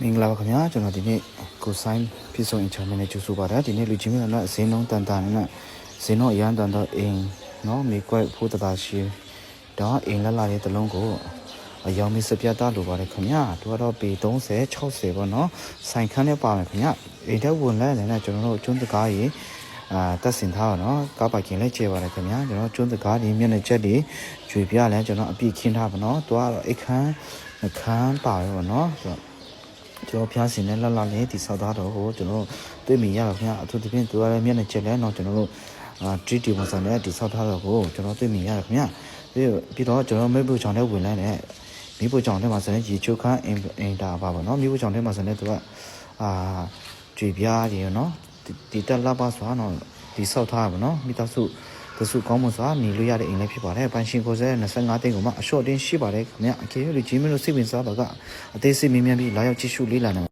မင်္ဂလာပါခင်ဗျာကျွန်တော်ဒီနေ့ကိုဆိုင်ပြည်စုံအင်ချာမန်နဲ့ကြိုဆိုပါရစေဒီနေ့လူချင်းများနဲ့ဈေးနှုန်းတန်တန်နဲ့ဈေးနှုန်းအရန်တန်တော့အင်းနော်မိကွက်ဖို့တရှိတော့အင်းလာရဲ့တလုံးကိုအယောင်မစပြတာလိုပါတယ်ခင်ဗျာတို့ကတော့ပေ30 60ပေါ့နော်ဆိုင်ခန်းနဲ့ပါမယ်ခင်ဗျာအိမ်ထဲဝင်လဲနဲ့ကျွန်တော်တို့ကျွန်းတကားကြီးတက်စင်ထားတော့နော်ကားပါကင်လဲကျဲပါတယ်ခင်ဗျာကျွန်တော်ကျွန်းတကားကြီးမျက်နှာချက်တွေကျွေပြလဲကျွန်တော်အပြည့်ခင်းထားပါနော်တို့ကတော့အခန်းအခန်းပါပဲပေါ့နော်ကျွန်တော်ဖျားစင်နဲ့လှလေးဒီဆောက်သားတော့ဟိုကျွန်တော်တွေ့မိရတော့ခင်ဗျာအထူးသဖြင့်သူကလည်းမျက်နှာချက်လဲတော့ကျွန်တော်တို့ 3D ပုံစံနဲ့ဒီဆောက်ထားတော့ကိုကျွန်တော်တွေ့မိရတော့ခင်ဗျာပြီးတော့ကျွန်တော်မိဖို့ချောင်းထဲဝင်လိုက်တယ်မိဖို့ချောင်းထဲမှာဆိုရင်ရေချိုးခန်းအင်တာပါပေါ့နော်မိဖို့ချောင်းထဲမှာဆိုရင်သူကကြွေပြားရေနော်ဒီတက်လာပါဆိုတော့ဒီဆောက်ထားပါနော်မိသားစုတစုကောင်းမွန်စွာနေလို့ရတဲ့အိမ်လေးဖြစ်ပါတယ်။ပန်ရှင်ကိုစဲ25တိန်းကိုမှအလျှော့တင်းရှိပါတယ်ခင်ဗျာ။အကယ်၍လူကြီးမင်းတို့စိတ်ဝင်စားပါကအသေးစိတ်မြင်မြန်ပြီးလာရောက်ကြည့်ရှုလေ့လာနိုင်